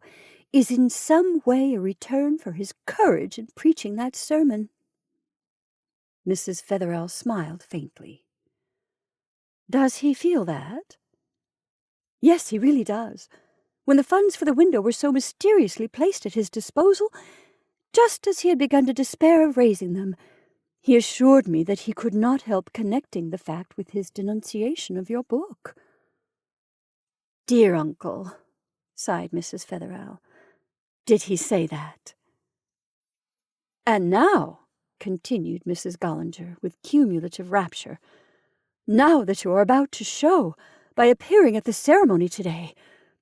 is in some way a return for his courage in preaching that sermon." Mrs. Featherell smiled faintly. "Does he feel that?" "Yes, he really does. When the funds for the window were so mysteriously placed at his disposal, just as he had begun to despair of raising them, he assured me that he could not help connecting the fact with his denunciation of your book." "Dear uncle," sighed Mrs. Featherell. "Did he say that?" "And now," continued Mrs. Gollinger with cumulative rapture, "now that you are about to show, by appearing at the ceremony today,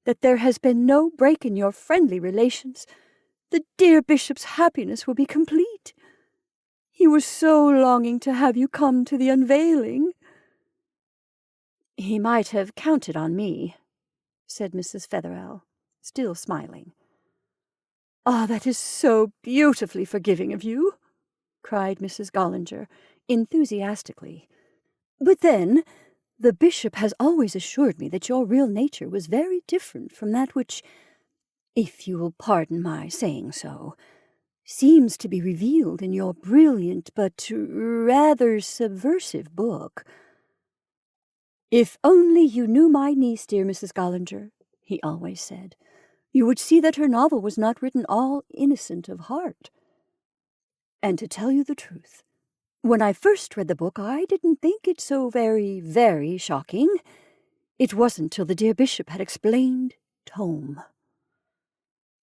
that there has been no break in your friendly relations, the dear bishop's happiness will be complete. He was so longing to have you come to the unveiling." "He might have counted on me," said Mrs. Featherell, still smiling. "Ah, that is so beautifully forgiving of you," cried Mrs. Gollinger, enthusiastically. "But then, the bishop has always assured me that your real nature was very different from that which, if you will pardon my saying so, seems to be revealed in your brilliant but rather subversive book." "If only you knew my niece, dear Mrs. Gollinger," he always said, "you would see that her novel was not written all innocent of heart. And to tell you the truth, when I first read the book, I didn't think it so very, very shocking. It wasn't till the dear bishop had explained tome.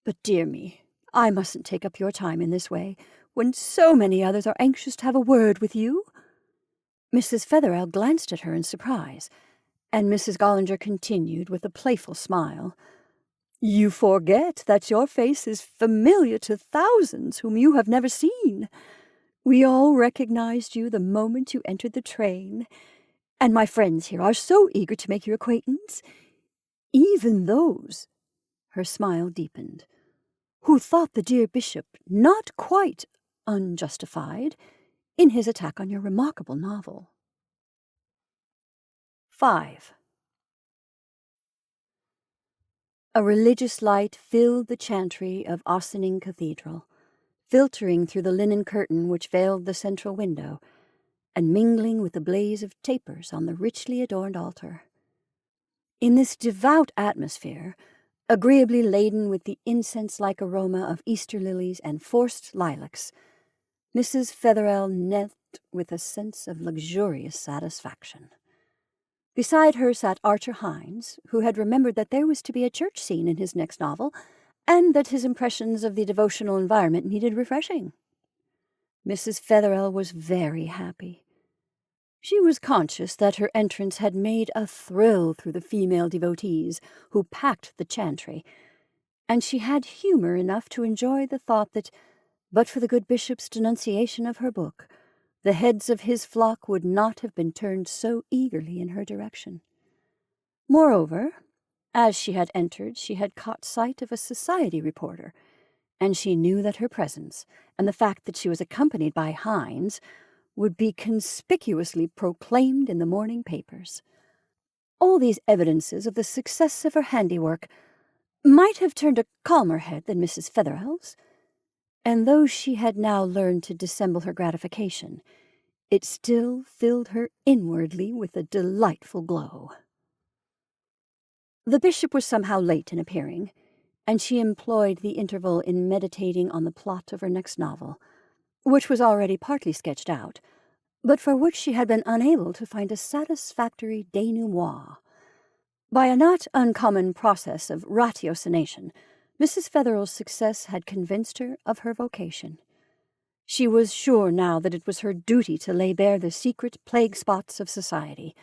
But dear me, I mustn't take up your time in this way, when so many others are anxious to have a word with you." Mrs. Featherell glanced at her in surprise, and Mrs. Gollinger continued with a playful smile, "You forget that your face is familiar to thousands whom you have never seen. We all recognized you the moment you entered the train, and my friends here are so eager to make your acquaintance. Even those," her smile deepened, "who thought the dear bishop not quite unjustified in his attack on your remarkable novel." 5. A religious light filled the chantry of Ossining Cathedral, filtering through the linen curtain which veiled the central window, and mingling with the blaze of tapers on the richly adorned altar. In this devout atmosphere, agreeably laden with the incense-like aroma of Easter lilies and forced lilacs, Mrs. Featherell knelt with a sense of luxurious satisfaction. Beside her sat Archer Hines, who had remembered that there was to be a church scene in his next novel, and that his impressions of the devotional environment needed refreshing. Mrs. Featherell was very happy. She was conscious that her entrance had made a thrill through the female devotees who packed the chantry, and she had humor enough to enjoy the thought that, but for the good bishop's denunciation of her book, the heads of his flock would not have been turned so eagerly in her direction. Moreover, as she had entered, she had caught sight of a society reporter, and she knew that her presence, and the fact that she was accompanied by Hines, would be conspicuously proclaimed in the morning papers. All these evidences of the success of her handiwork might have turned a calmer head than Mrs. Featherell's, and though she had now learned to dissemble her gratification, it still filled her inwardly with a delightful glow. The bishop was somehow late in appearing, and she employed the interval in meditating on the plot of her next novel, which was already partly sketched out, but for which she had been unable to find a satisfactory denouement. By a not uncommon process of ratiocination, Mrs. Fetherell's success had convinced her of her vocation. She was sure now that it was her duty to lay bare the secret plague spots of society,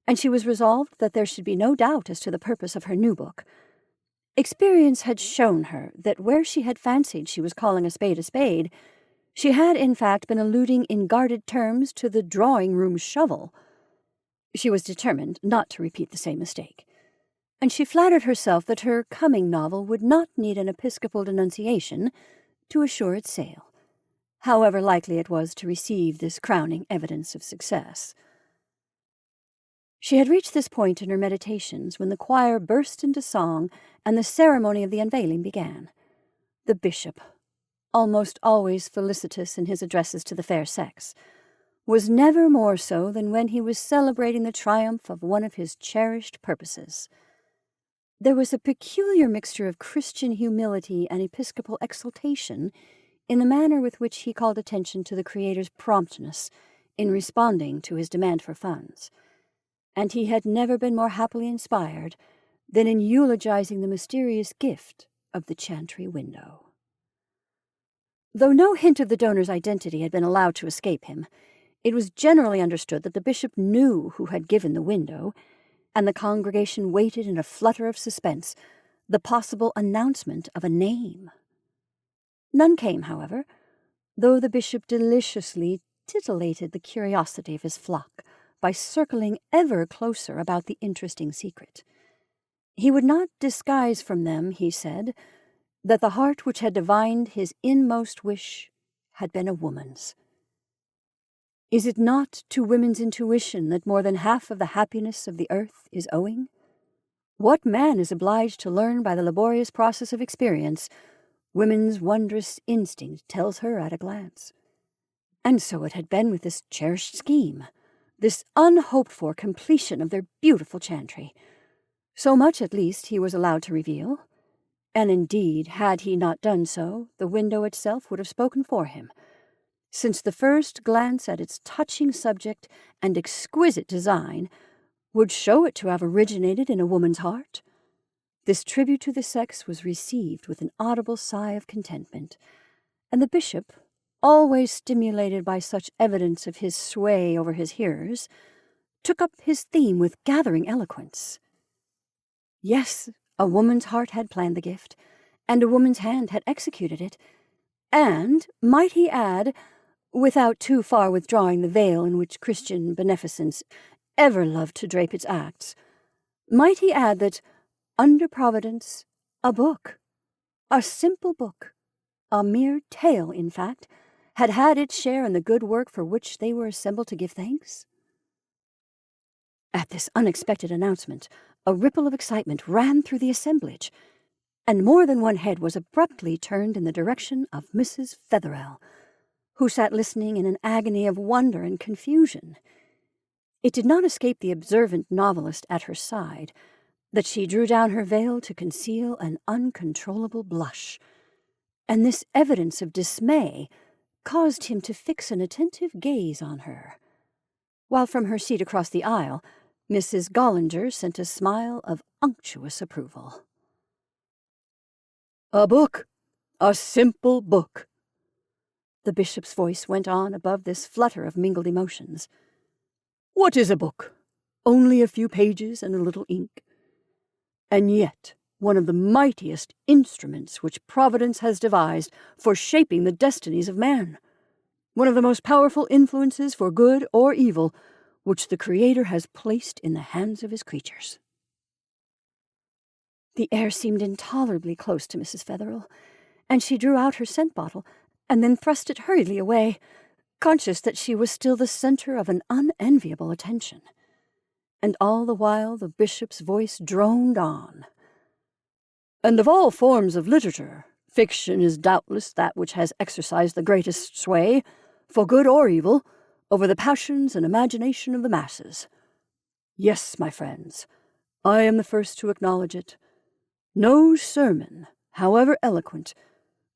and she was resolved that there should be no doubt as to the purpose of her new book. Experience had shown her that where she had fancied she was calling a spade, she had in fact been alluding in guarded terms to the drawing-room shovel. She was determined not to repeat the same mistake, and she flattered herself that her coming novel would not need an episcopal denunciation to assure its sale, however likely it was to receive this crowning evidence of success. She had reached this point in her meditations when the choir burst into song and the ceremony of the unveiling began. The bishop, almost always felicitous in his addresses to the fair sex, was never more so than when he was celebrating the triumph of one of his cherished purposes. There was a peculiar mixture of Christian humility and episcopal exultation in the manner with which he called attention to the Creator's promptness in responding to his demand for funds, and he had never been more happily inspired than in eulogizing the mysterious gift of the chantry window. Though no hint of the donor's identity had been allowed to escape him, it was generally understood that the bishop knew who had given the window, and the congregation waited in a flutter of suspense the possible announcement of a name. None came, however, though the bishop deliciously titillated the curiosity of his flock by circling ever closer about the interesting secret. He would not disguise from them, he said, that the heart which had divined his inmost wish had been a woman's. Is it not to women's intuition that more than half of the happiness of the earth is owing? What man is obliged to learn by the laborious process of experience, women's wondrous instinct tells her at a glance. And so it had been with this cherished scheme, this unhoped-for completion of their beautiful chantry. So much, at least, he was allowed to reveal, and indeed, had he not done so, the window itself would have spoken for him, since the first glance at its touching subject and exquisite design would show it to have originated in a woman's heart. This tribute to the sex was received with an audible sigh of contentment, and the bishop, always stimulated by such evidence of his sway over his hearers, took up his theme with gathering eloquence. Yes, a woman's heart had planned the gift, and a woman's hand had executed it, and, might he add, without too far withdrawing the veil in which Christian beneficence ever loved to drape its acts, might he add that, under Providence, a book, a simple book, a mere tale, in fact, had had its share in the good work for which they were assembled to give thanks? At this unexpected announcement, a ripple of excitement ran through the assemblage, and more than one head was abruptly turned in the direction of Mrs. Fetherell, who sat listening in an agony of wonder and confusion. It did not escape the observant novelist at her side that she drew down her veil to conceal an uncontrollable blush, and this evidence of dismay caused him to fix an attentive gaze on her, while from her seat across the aisle, Mrs. Gollinger sent a smile of unctuous approval. "A book, a simple book." The bishop's voice went on above this flutter of mingled emotions. "What is a book? Only a few pages and a little ink. And yet one of the mightiest instruments which Providence has devised for shaping the destinies of man. One of the most powerful influences for good or evil which the Creator has placed in the hands of his creatures." The air seemed intolerably close to Mrs. Fetherell, and she drew out her scent bottle and then thrust it hurriedly away, conscious that she was still the center of an unenviable attention. And all the while the bishop's voice droned on. "And of all forms of literature, fiction is doubtless that which has exercised the greatest sway, for good or evil, over the passions and imagination of the masses. Yes, my friends, I am the first to acknowledge it. No sermon, however eloquent,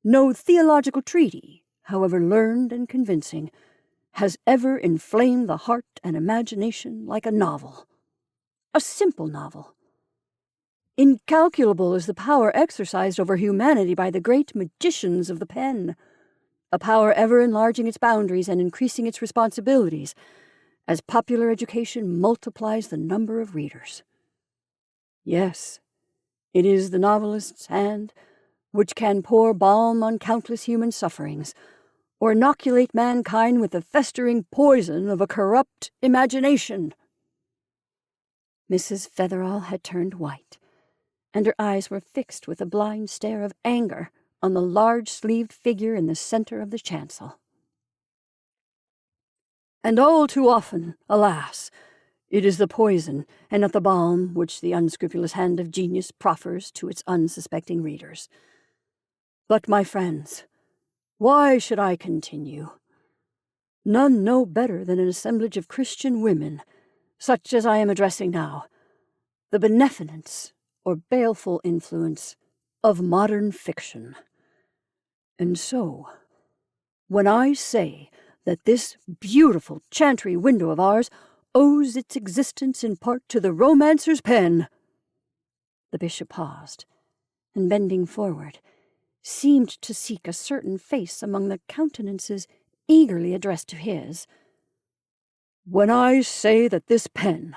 no theological treatise, however learned and convincing, has ever inflamed the heart and imagination like a novel. A simple novel. Incalculable is the power exercised over humanity by the great magicians of the pen, a power ever enlarging its boundaries and increasing its responsibilities, as popular education multiplies the number of readers. Yes, it is the novelist's hand which can pour balm on countless human sufferings, or inoculate mankind with the festering poison of a corrupt imagination. Mrs. Featherall had turned white, and her eyes were fixed with a blind stare of anger on the large-sleeved figure in the center of the chancel. And all too often, alas, it is the poison and not the balm which the unscrupulous hand of genius proffers to its unsuspecting readers. But, my friends, why should I continue? None know better than an assemblage of Christian women, such as I am addressing now, the beneficence or baleful influence of modern fiction. And so, when I say that this beautiful chantry window of ours owes its existence in part to the romancer's pen—" The bishop paused, and bending forward, seemed to seek a certain face among the countenances eagerly addressed to his. "When I say that this pen,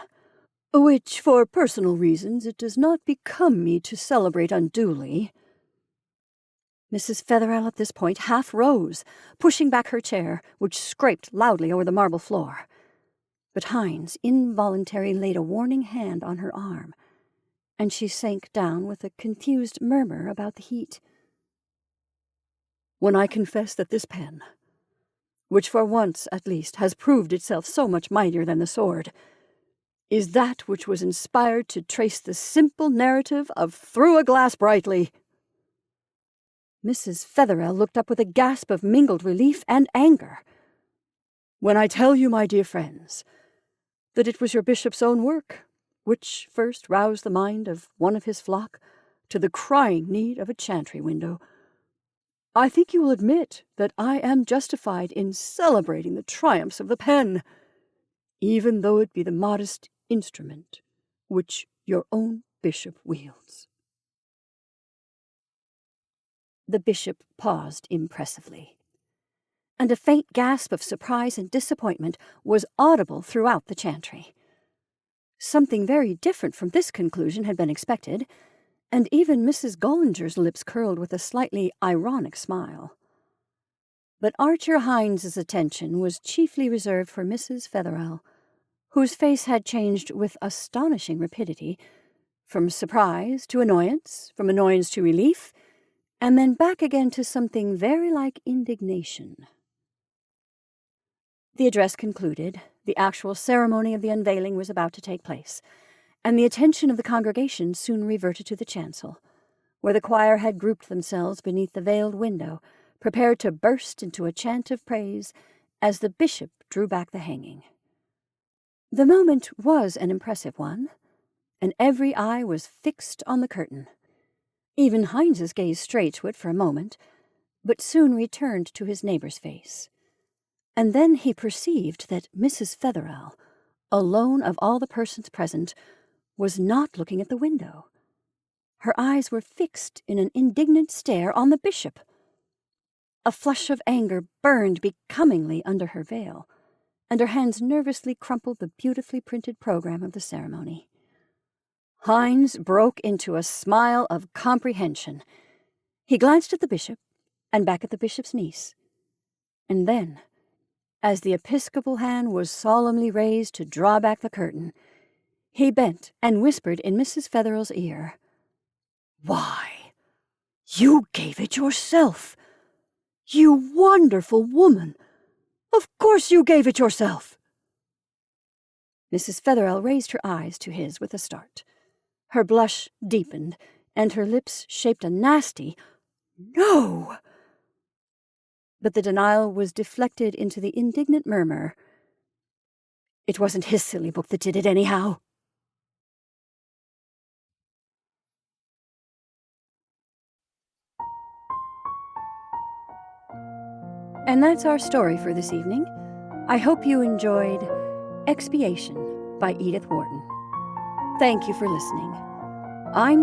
which for personal reasons it does not become me to celebrate unduly—" Mrs. Featherall at this point half rose, pushing back her chair, which scraped loudly over the marble floor. But Hines involuntarily laid a warning hand on her arm, and she sank down with a confused murmur about the heat. "When I confess that this pen, which for once at least has proved itself so much mightier than the sword, is that which was inspired to trace the simple narrative of Through a Glass Brightly—" Mrs. Featherall looked up with a gasp of mingled relief and anger. "When I tell you, my dear friends, that it was your bishop's own work which first roused the mind of one of his flock to the crying need of a chantry window, I think you will admit that I am justified in celebrating the triumphs of the pen, even though it be the modest instrument which your own bishop wields." The bishop paused impressively, and a faint gasp of surprise and disappointment was audible throughout the chantry. Something very different from this conclusion had been expected, and even Mrs. Gollinger's lips curled with a slightly ironic smile. But Archer Hines's attention was chiefly reserved for Mrs. Featherall, whose face had changed with astonishing rapidity, from surprise to annoyance, from annoyance to relief, and then back again to something very like indignation. The address concluded, the actual ceremony of the unveiling was about to take place, and the attention of the congregation soon reverted to the chancel, where the choir had grouped themselves beneath the veiled window, prepared to burst into a chant of praise as the bishop drew back the hanging. The moment was an impressive one, and every eye was fixed on the curtain. Even Hines's gaze strayed to it for a moment, but soon returned to his neighbor's face. And then he perceived that Mrs. Featherall, alone of all the persons present, was not looking at the window. Her eyes were fixed in an indignant stare on the bishop. A flush of anger burned becomingly under her veil, and her hands nervously crumpled the beautifully printed program of the ceremony. Hines broke into a smile of comprehension. He glanced at the bishop, and back at the bishop's niece. And then, as the episcopal hand was solemnly raised to draw back the curtain, he bent and whispered in Mrs. Featherall's ear, "Why, you gave it yourself! You wonderful woman! Of course you gave it yourself!" Mrs. Featherall raised her eyes to his with a start. Her blush deepened, and her lips shaped a nasty "No!" But the denial was deflected into the indignant murmur, "It wasn't his silly book that did it anyhow." And that's our story for this evening. I hope you enjoyed Expiation by Edith Wharton. Thank you for listening. I'm